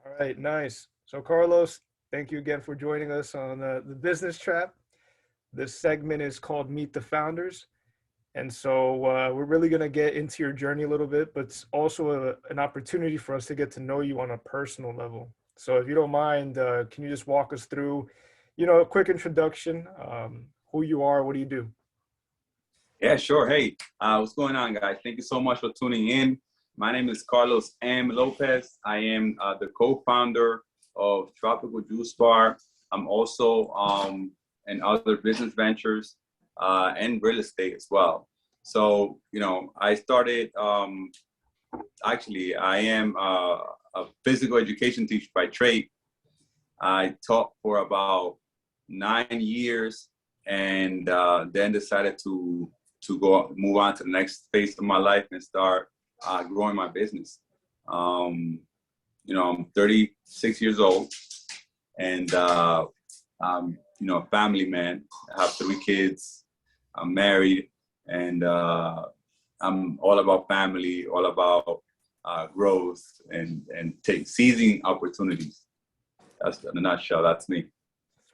All right, nice. So, Carlos, thank you again for joining us on the Business Trap. This segment is called Meet the Founders. And so we're really going to get into your journey a little bit, but it's also an opportunity for us to get to know you on a personal level. So, if you don't mind, can you just walk us through, a quick introduction, who you are, what do you do? Yeah, sure. Hey, what's going on, guys? Thank you so much for tuning in. My name is Carlos M. Lopez. I am the co-founder of Tropical Juice Bar. I'm also in other business ventures and real estate as well. So, I started, actually, I am a physical education teacher by trade. I taught for about 9 years and then decided to move on to the next phase of my life and start growing my business. I'm 36 years old and I'm, a family man. I have 3 kids. I'm married, and I'm all about family, all about growth and seizing opportunities. That's in a nutshell. That's me.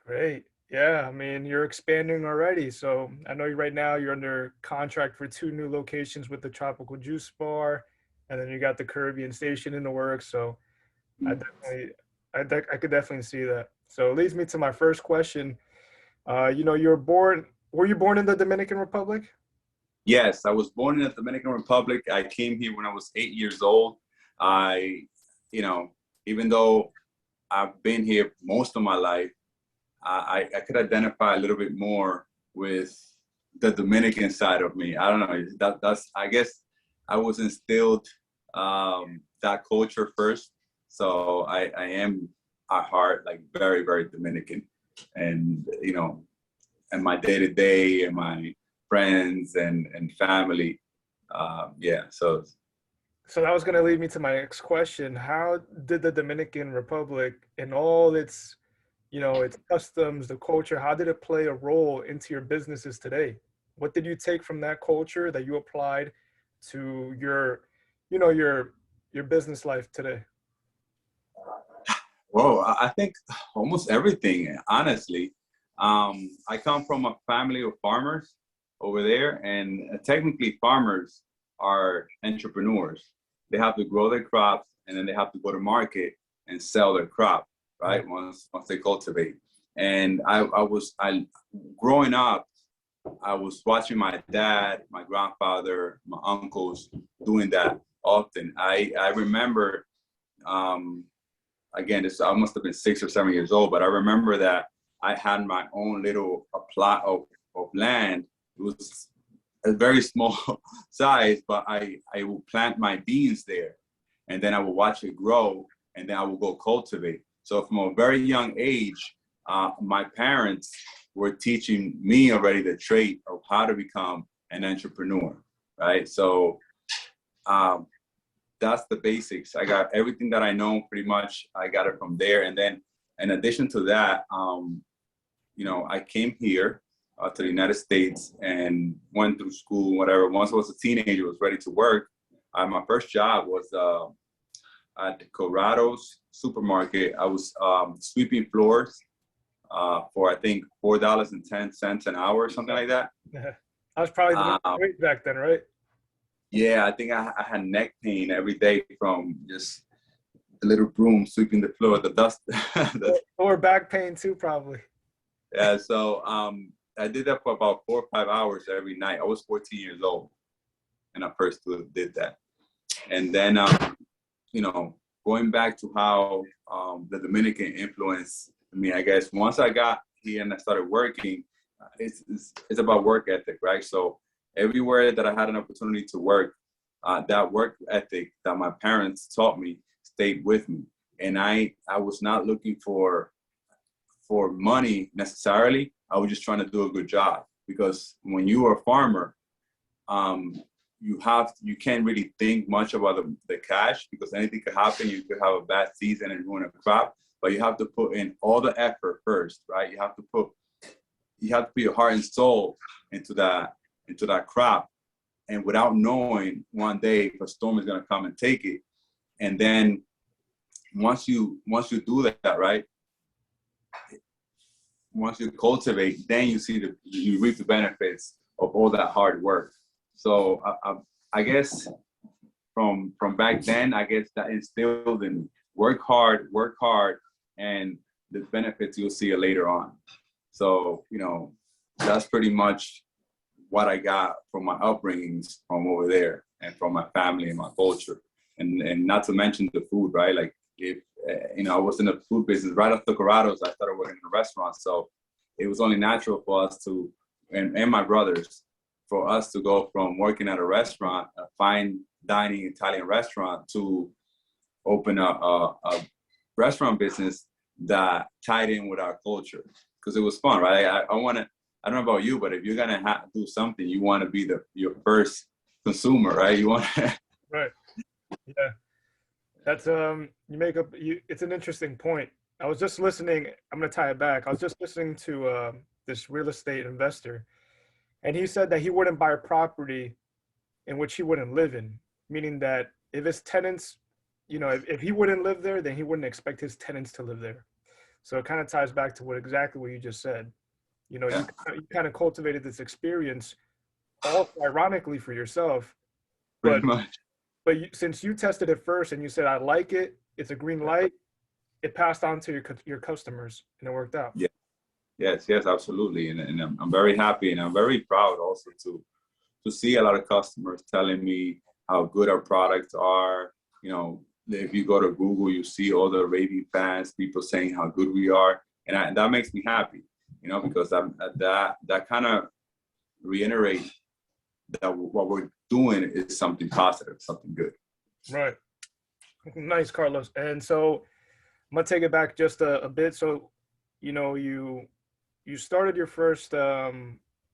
Great. Yeah, I mean, you're expanding already. So I know right now you're under contract for 2 new locations with the Tropical Juice Bar, and then you got the Caribbean Station in the works. So I definitely, I could definitely see that. So it leads me to my first question. Were you born in the Dominican Republic? Yes, I was born in the Dominican Republic. I came here when I was 8 years old. I, even though I've been here most of my life, I could identify a little bit more with the Dominican side of me. I don't know. That's I guess I was instilled that culture first. So I am at heart like very, very Dominican. And, and my day to day and my friends and family. Yeah. So that was going to lead me to my next question. How did the Dominican Republic and all its customs, the culture, how did it play a role into your businesses today? What did you take from that culture that you applied to your business life today? Well, I think almost everything, honestly. I come from a family of farmers over there, and technically farmers are entrepreneurs. They have to grow their crops, and then they have to go to market and sell their crop, right? Once they cultivate. And I growing up, I was watching my dad, my grandfather, my uncles doing that often. I remember, again, I must have been 6 or 7 years old, but I remember that I had my own little plot of land. It was a very small size, but I would plant my beans there, and then I would watch it grow, and then I would go cultivate. So from a very young age, my parents were teaching me already the trait of how to become an entrepreneur, right? So that's the basics. I got everything that I know pretty much. I got it from there. And then in addition to that, I came here to the United States and went through school, whatever. Once I was a teenager, was ready to work. My first job was at Corrado's supermarket. I was sweeping floors for I think $4.10 an hour or something like that. That was probably the rate back then, right? Yeah, I think I had neck pain every day from just the little broom sweeping the floor, the dust. Or back pain too, probably. Yeah, so I did that for about 4 or 5 hours every night. I was 14 years old, and I first did that. And then, going back to how the Dominican influence me, I guess once I got here and I started working, it's about work ethic, right? So everywhere that I had an opportunity to work, that work ethic that my parents taught me stayed with me. And I was not looking for money necessarily. I was just trying to do a good job, because when you are a farmer, you can't really think much about the cash, because anything could happen. You could have a bad season and ruin a crop, but you have to put in all the effort first, right? You have to put your heart and soul into that crop, and without knowing one day if a storm is going to come and take it. And then once you do that, right? Once you cultivate, then you reap the benefits of all that hard work. So I guess from back then, I guess that instilled in me, work hard, and the benefits you'll see later on. So, that's pretty much what I got from my upbringings from over there and from my family and my culture. And not to mention the food, right? Like if, I was in the food business right after Corrado's, I started working in a restaurant. So it was only natural for us to, and my brothers, for us to go from working at a restaurant, a fine dining Italian restaurant, to open a restaurant business that tied in with our culture, because it was fun, right? I don't know about you, but if you're gonna do something, you want to be your first consumer, right? You want Right. Yeah. That's it's an interesting point. I was just listening, I'm gonna tie it back. I was just listening to this real estate investor, and he said that he wouldn't buy a property in which he wouldn't live in, meaning that if his tenants, if he wouldn't live there, then he wouldn't expect his tenants to live there. So it kind of ties back to exactly what you just said. yeah, You kind of cultivated this experience, also ironically for yourself, pretty but much. since you tested it first and you said, I like it, it's a green light, it passed on to your customers and it worked out. Yeah, yes, absolutely, and I'm very happy, and I'm very proud also to see a lot of customers telling me how good our products are. If you go to Google, you see all the raving fans, people saying how good we are, and that makes me happy. Because that kind of reiterate that what we're doing is something positive, something good. Right. Nice, Carlos. And so I'm gonna take it back just a bit. So, you started your first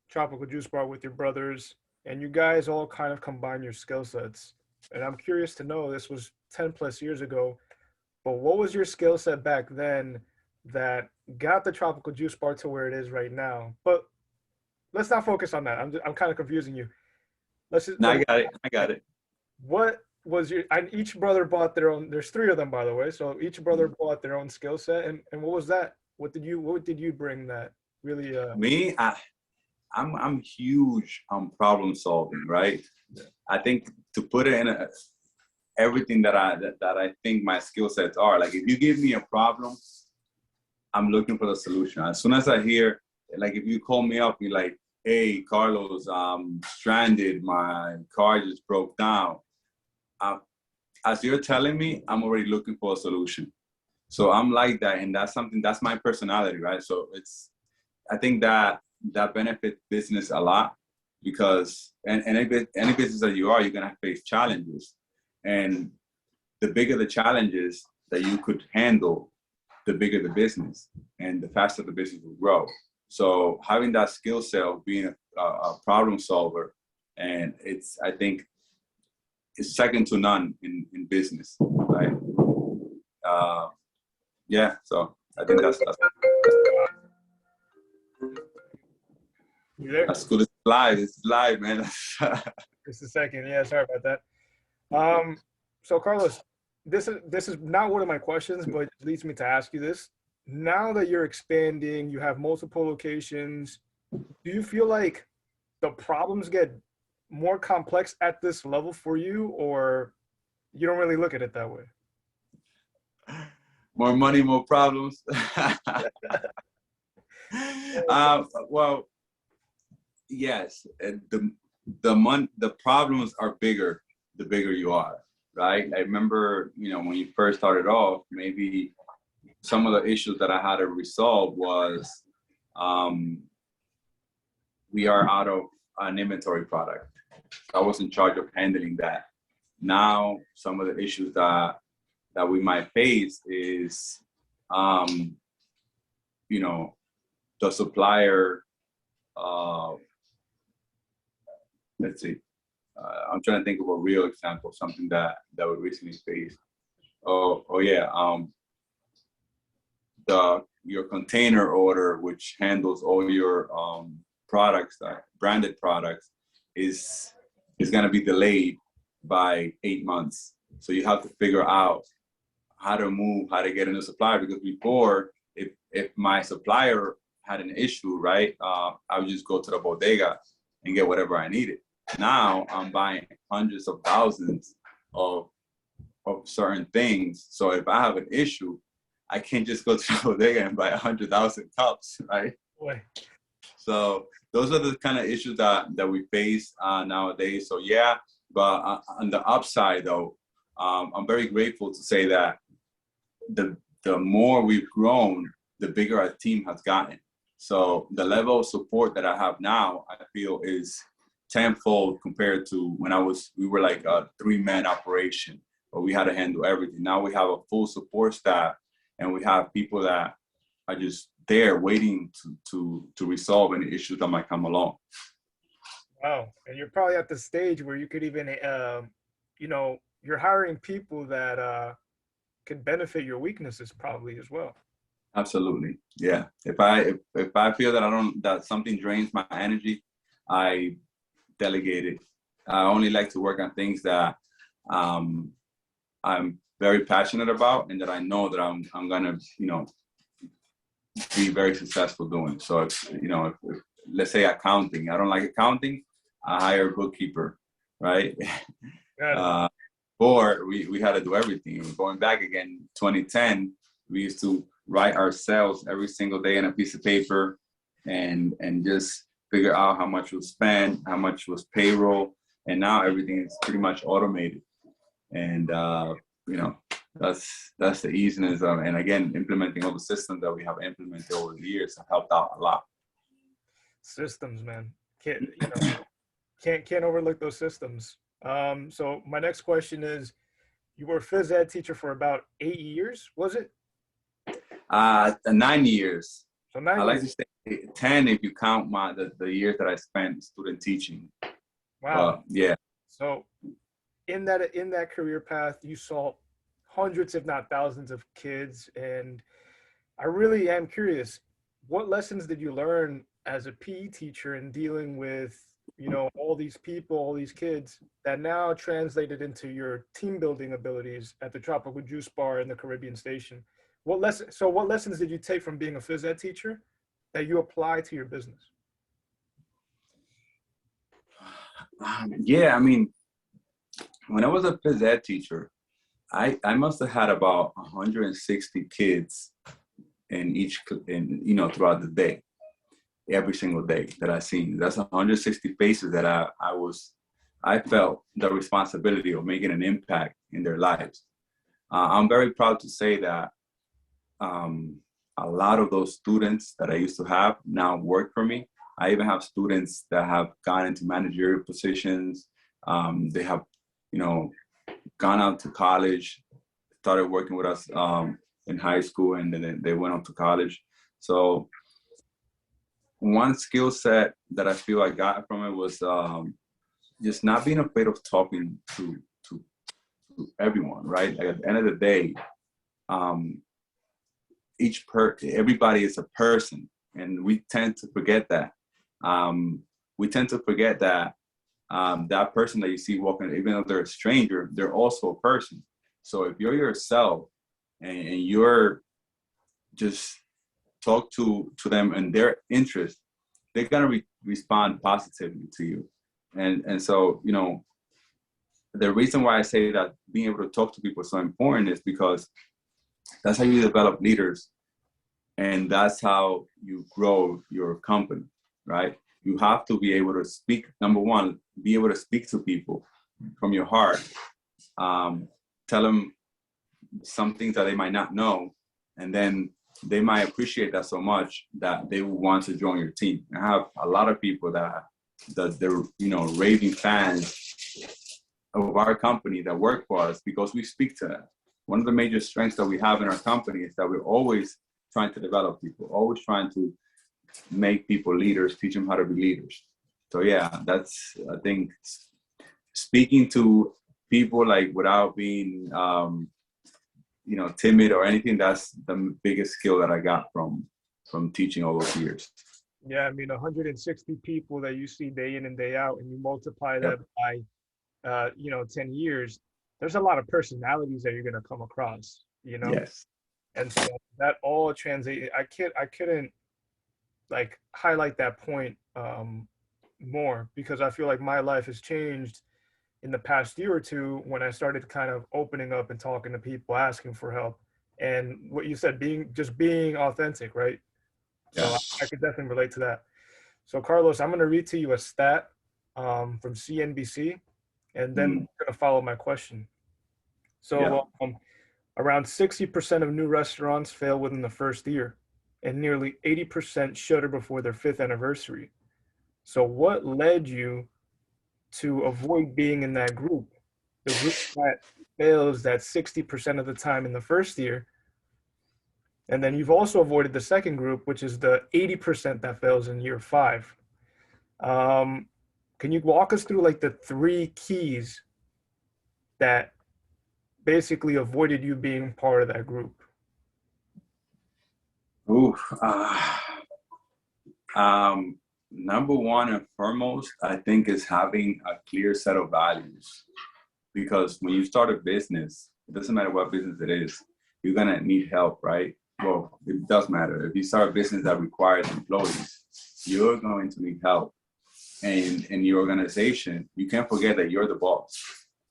tropical juice bar with your brothers, and you guys all kind of combine your skill sets. And I'm curious to know, this was 10 plus years ago, but what was your skill set back then that got the tropical juice bar to where it is right now? But let's not focus on that. I'm kind of confusing you. No, I got it. What was and each brother bought their own, there's three of them, by the way. So each brother bought their own skill set. And what was that? What did you bring that really, Me, I'm huge on problem solving, right? I think to put it in everything that I think my skill sets are, like if you give me a problem, I'm looking for the solution. As soon as I hear, like if you call me up, you're like, hey, Carlos, I'm stranded, my car just broke down. As you're telling me, I'm already looking for a solution. So I'm like that, and that's my personality, right? So I think that benefits business a lot, because any business that you are, you're gonna face challenges, and the bigger the challenges that you could handle, the bigger the business, and the faster the business will grow. So having that skill set of being a problem solver, and I think it's second to none in business, right? Yeah, so I think that's you there? that's good. It's live, man. Just a second. Yeah, sorry about that. So Carlos, this is not one of my questions, but it leads me to ask you this. Now that you're expanding, you have multiple locations, do you feel like the problems get more complex at this level for you, or you don't really look at it that way? More money, more problems. Well, yes, the problems are bigger the bigger you are, right? I remember, when you first started off, maybe some of the issues that I had to resolve was we are out of an inventory product. I was in charge of handling that. Now, some of the issues that we might face is, the supplier. Let's see. I'm trying to think of a real example, something that we recently faced. Oh yeah. Your container order, which handles all your products, branded products, is going to be delayed by 8 months. So you have to figure out how to move, how to get a new supplier. Because before, if my supplier had an issue, right, I would just go to the bodega and get whatever I needed. Now I'm buying hundreds of thousands of certain things. So if I have an issue, I can't just go to the bodega and buy 100,000 cups, right? Boy. So those are the kind of issues that we face nowadays. So yeah, but on the upside though, I'm very grateful to say that the more we've grown, the bigger our team has gotten. So the level of support that I have now, I feel is tenfold compared to when we were like a 3-man operation, but we had to handle everything. Now we have a full support staff, and we have people that are just there waiting to resolve any issues that might come along. Wow. And you're probably at the stage where you could even, you're hiring people that could benefit your weaknesses probably as well. Absolutely. Yeah. If I feel that something drains my energy, I delegate it. I only like to work on things that I'm very passionate about and that I know that I'm gonna, be very successful doing. So if let's say accounting, I don't like accounting, I hire a bookkeeper, right? Or we had to do everything. Going back again, 2010, we used to write ourselves every single day on a piece of paper and just figure out how much was spent, how much was payroll. And now everything is pretty much automated. And, that's the easiness of, and again, implementing all the systems that we have implemented over the years have helped out a lot. Systems, man. Can't overlook those systems. So my next question is, you were a phys ed teacher for about 8 years, was it? 9 years. So 9 I like years. to say 10 if you count the years that I spent student teaching. Wow. Yeah. So in that career path, you saw hundreds, if not thousands, of kids, and I really am curious, what lessons did you learn as a PE teacher in dealing with, all these people, all these kids, that now translated into your team building abilities at the Tropical Juice Bar in the Caribbean Station? What lessons did you take from being a phys ed teacher that you apply to your business? Yeah, I mean, when I was a phys ed teacher, I must have had about 160 kids throughout the day, every single day that I seen. That's 160 faces that I felt the responsibility of making an impact in their lives. I'm very proud to say that a lot of those students that I used to have now work for me. I even have students that have gone into managerial positions. They have, gone out to college, started working with us in high school, and then they went on to college. So one skill set that I feel I got from it was just not being afraid of talking to everyone, right? Like at the end of the day, everybody is a person, and we tend to forget that. We tend to forget that that person that you see walking, even though they're a stranger, they're also a person. So if you're yourself and you're just talk to them and their interest, they're gonna respond positively to you. And so, the reason why I say that being able to talk to people is so important is because that's how you develop leaders, and that's how you grow your company, right? You have to be able to speak, number one, be able to speak to people from your heart, tell them some things that they might not know, and then they might appreciate that so much that they will want to join your team. I have a lot of people that they're raving fans of our company that work for us because we speak to them. One of the major strengths that we have in our company is that we're always trying to develop people, always trying to make people leaders, teach them how to be leaders. So yeah, that's, I think, speaking to people like without being timid or anything, that's the biggest skill that I got from teaching all those years. Yeah, I mean, 160 people that you see day in and day out, and you multiply that by 10 years, there's a lot of personalities that you're going to come across. you know? Yes. And so that all translate. I couldn't like highlight that point more because I feel like my life has changed in the past year or two when I started kind of opening up and talking to people, asking for help. And what you said, being authentic, right? So Yeah. I could definitely relate to that. So Carlos, I'm going to read to you a stat from CNBC, and then Mm, I'm going to follow my question. yeah. So around 60% of new restaurants fail within the first year, and nearly 80% shutter before their fifth anniversary. So what led you to avoid being in that group? The group that fails that 60% of the time in the first year. And then you've also avoided the second group, which is the 80% that fails in year five. Um, can you walk us through like the three keys that basically avoided you being part of that group? Ooh, um, number one and foremost, I think, is having a clear set of values. Because when you start a business, it doesn't matter what business it is, you're gonna need help, right? Well, it does matter. If you start a business that requires employees, you're going to need help. And in your organization, you can't forget that you're the boss.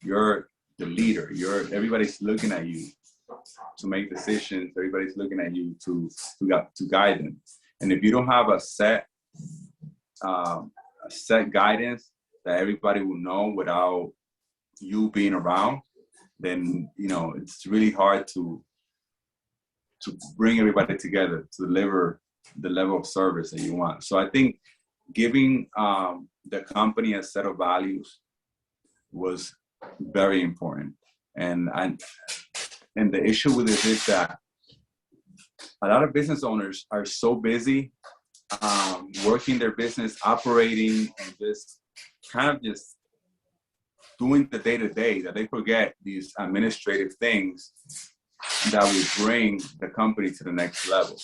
You're the leader. Everybody's looking at you to make decisions. Everybody's looking at you to guide them. And if you don't have a set guidance that everybody will know without you being around, then it's really hard to bring everybody together to deliver the level of service that you want. So I think giving the company a set of values was very important. And the issue with this is that a lot of business owners are so busy working their business, operating, and just doing the day-to-day that they forget these administrative things that will bring the company to the next level.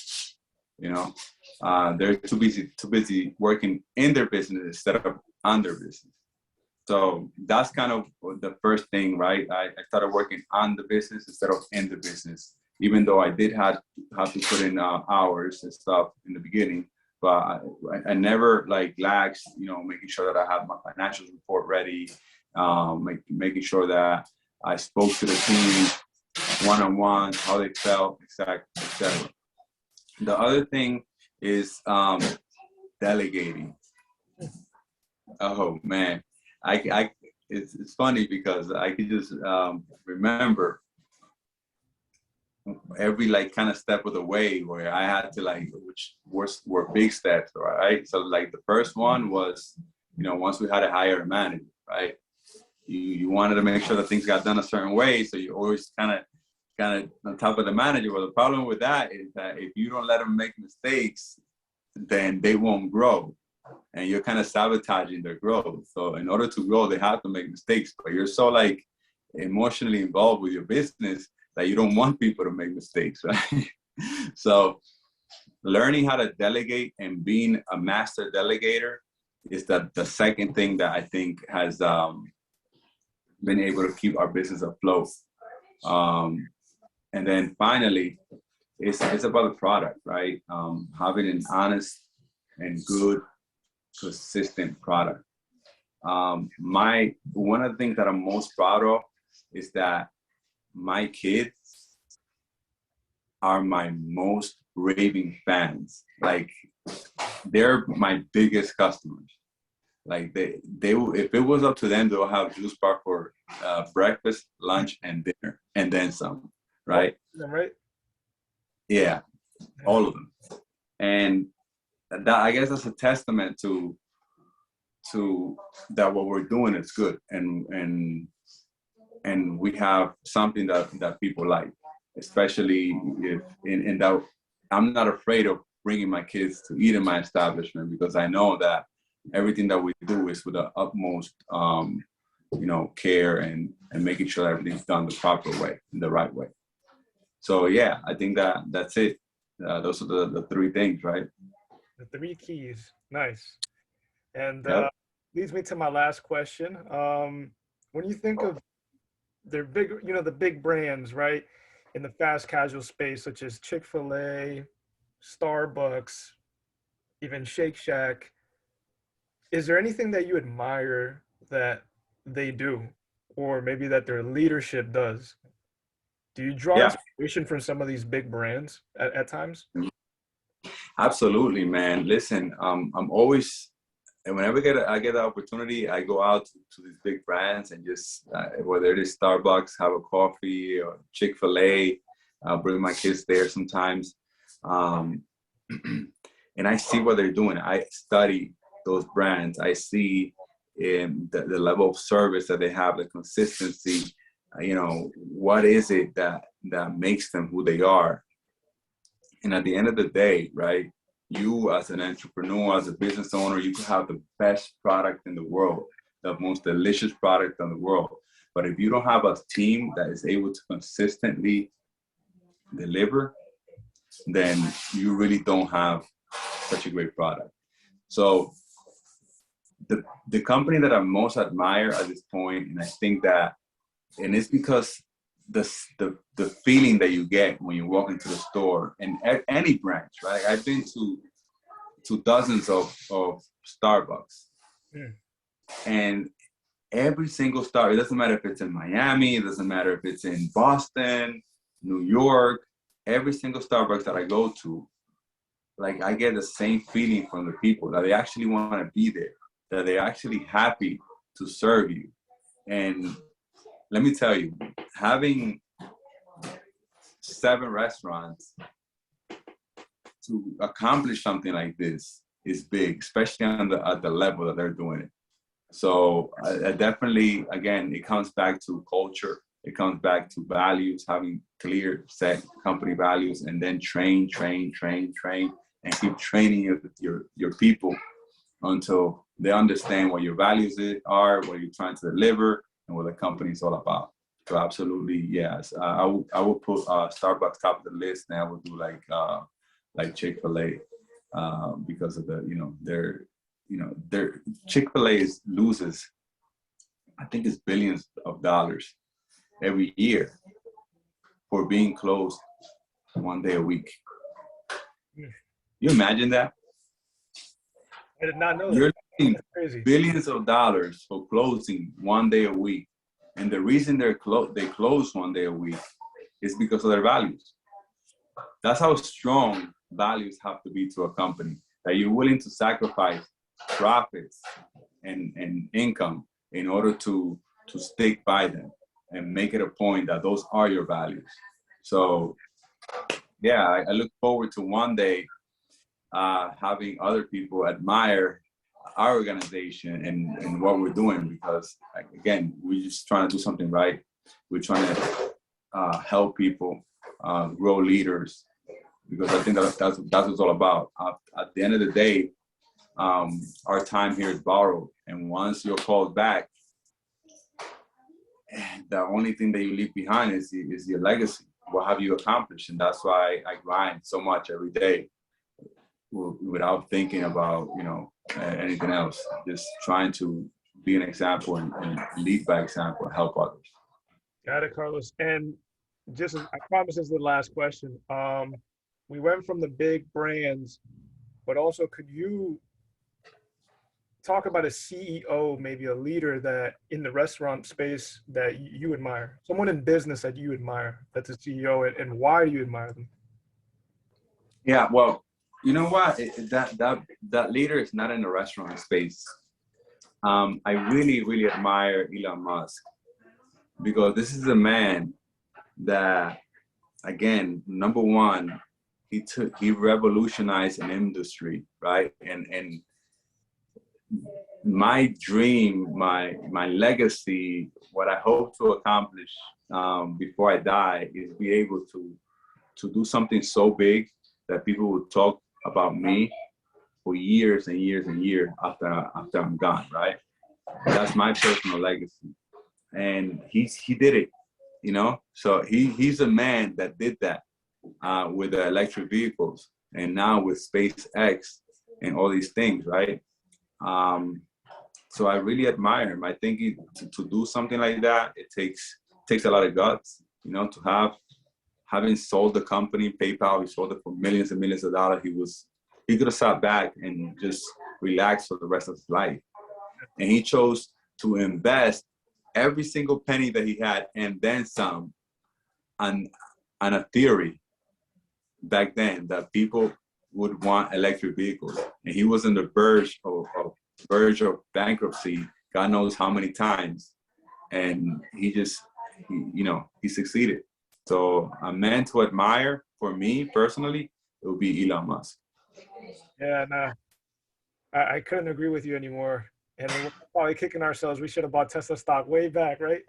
They're too busy working in their business instead of on their business. So that's kind of the first thing, right? I started working on the business instead of in the business, even though I did have to put in hours and stuff in the beginning. But I never lagged, making sure that I had my financials report ready, making sure that I spoke to the team one-on-one, how they felt, etc. The other thing is delegating. Oh man, it's funny because I could just remember every kind of step of the way where I had to which were big steps, right? So the first one was, once we had to hire a manager, right? You wanted to make sure that things got done a certain way, so you always kind of on top of the manager. Well, the problem with that is that if you don't let them make mistakes, then they won't grow, and you're kind of sabotaging their growth. So in order to grow, they have to make mistakes, but you're so emotionally involved with your business that you don't want people to make mistakes, right? So learning how to delegate and being a master delegator is the second thing that I think has been able to keep our business afloat. And then finally, it's about the product, right? Having an honest and good, consistent product. One of the things that I'm most proud of is that my kids are my most raving fans. They're my biggest customers. They if it was up to them, they'll have Juice Bar for breakfast, lunch, and dinner, and then some. Right? Right? Yeah, all of them. And that, I guess, that's a testament to that what we're doing is good, and we have something that people like, especially if in that I'm not afraid of bringing my kids to eat in my establishment, because I know that everything that we do is with the utmost care and making sure that everything's done the proper way, in the right way. So yeah, I think that's it. Those are the three things, right? The three keys. Nice. And Yep. leads me to my last question. When you think of the big brands, right? in the fast casual space, such as Chick-fil-A, Starbucks, even Shake Shack, is there anything that you admire that they do, or maybe that their leadership does? Do you draw Yeah, inspiration from some of these big brands at times? absolutely, man. Listen, I'm always, and whenever I get the opportunity, I go out to these big brands and just, whether it is Starbucks, have a coffee, or Chick-fil-A, I'll bring my kids there sometimes. Um, and I see what they're doing. I study those brands. I see the level of service that they have, the consistency. What is it that makes them who they are? And at the end of the day, right, you as an entrepreneur, as a business owner, you could have the best product in the world, the most delicious product in the world. But if you don't have a team that is able to consistently deliver, then you really don't have such a great product. So the company that I most admire at this point, and I think that, and it's because the feeling that you get when you walk into the store, and at any branch, right? I've been to dozens of Starbucks, Mm. and every single Star, it doesn't matter if it's in Miami, it doesn't matter if it's in Boston, New York, every single Starbucks that I go to, like, I get the same feeling from the people that they actually want to be there, that they're actually happy to serve you. And let me tell you, having 7 restaurants to accomplish something like this is big, especially at the level that they're doing it. So I definitely, again, it comes back to culture. It comes back to values, having clear set company values, and then train, and keep training your people until they understand what your values are, what you're trying to deliver, and what the company is all about. So absolutely, yes. I would put Starbucks top of the list, and I would do like Chick-fil-A, because of their Chick-fil-A loses, I think it's billions of dollars every year for being closed 1 day a week. Mm. You imagine that? I did not know that. You're losing That's crazy. billions of dollars for closing 1 day a week. And the reason they close 1 day a week is because of their values. That's how strong values have to be to a company, that you're willing to sacrifice profits and income in order to stick by them and make it a point that those are your values. So yeah, I look forward to one day having other people admire our organization and what we're doing, because, like, again, we're just trying to do something right. We're trying to help people grow leaders, because I think that's what it's all about. At the end of the day, our time here is borrowed, and once you're called back, the only thing that you leave behind is your legacy. What have you accomplished? And that's why I grind so much every day, without thinking about anything else. Just trying to be an example and lead by example and help others. Got it, Carlos. And just I promise this is the last question. We went from the big brands, but also could you talk about a CEO, maybe a leader that in the restaurant space that you admire, someone in business that you admire, that's a CEO, and why do you admire them? Yeah, well, you know what? That leader is not in the restaurant space. I really admire Elon Musk, because this is a man that, again, number one, he revolutionized an industry, right? And my dream, my legacy, what I hope to accomplish before I die, is be able to do something so big that people will talk about me for years and years and years after I'm gone, right? That's my personal legacy, and he did it, So he's a man that did that with the electric vehicles, and now with SpaceX and all these things, right? So I really admire him. I think to do something like that, it takes a lot of guts, to have. having sold the company, PayPal, he sold it for millions and millions of dollars. He could have sat back and just relaxed for the rest of his life. And he chose to invest every single penny that he had and then some on a theory back then that people would want electric vehicles. And he was on the verge of bankruptcy, God knows how many times. And he succeeded. So a man to admire for me personally, it would be Elon Musk. Yeah, nah, I couldn't agree with you anymore. And we're probably kicking ourselves. We should have bought Tesla stock way back, right?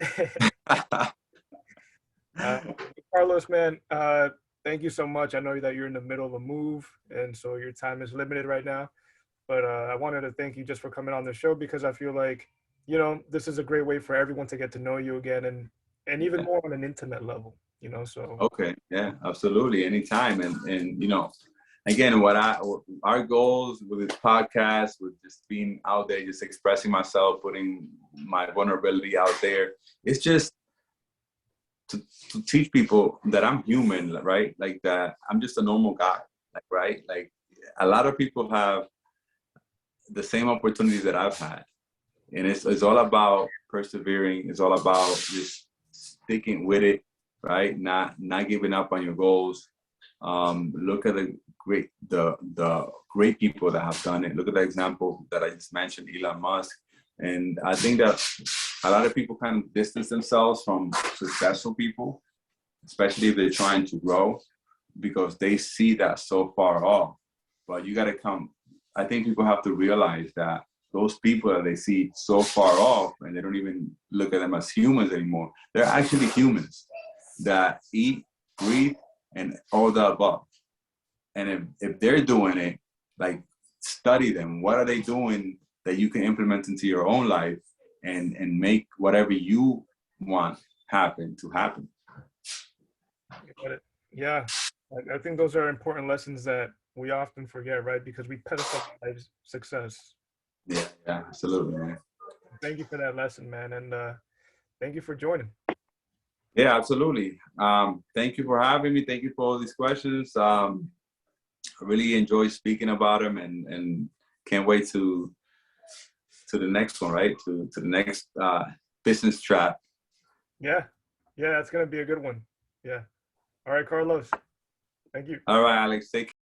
uh, Carlos, man, thank you so much. I know that you're in the middle of a move, and so your time is limited right now. But I wanted to thank you just for coming on the show, because I feel like, this is a great way for everyone to get to know you again, and even more on an intimate level, so. Okay, yeah, absolutely, anytime. And again, our goals with this podcast, with just being out there, just expressing myself, putting my vulnerability out there, it's just to teach people that I'm human, right? Like that I'm just a normal guy, right? Like a lot of people have the same opportunities that I've had. And it's all about persevering. It's all about just sticking with it, right? Not giving up on your goals. Look at the great people that have done it. Look at the example that I just mentioned, Elon Musk. And I think that a lot of people kind of distance themselves from successful people, especially if they're trying to grow, because they see that so far off. But you got to I think people have to realize that those people that they see so far off and they don't even look at them as humans anymore, they're actually humans that eat, breathe, and all the above. And if they're doing it, like, study them. What are they doing that you can implement into your own life and make whatever you want happen. Yeah, I think those are important lessons that we often forget, right? Because we pedestalize success. Yeah, absolutely, man. Thank you for that lesson, man, and thank you for joining. Yeah, absolutely. Thank you for having me. Thank you for all these questions. I really enjoy speaking about them, and can't wait to the next one, right? To the next business trap. Yeah, it's gonna be a good one. Yeah. All right, Carlos. Thank you. All right, Alex. Take care.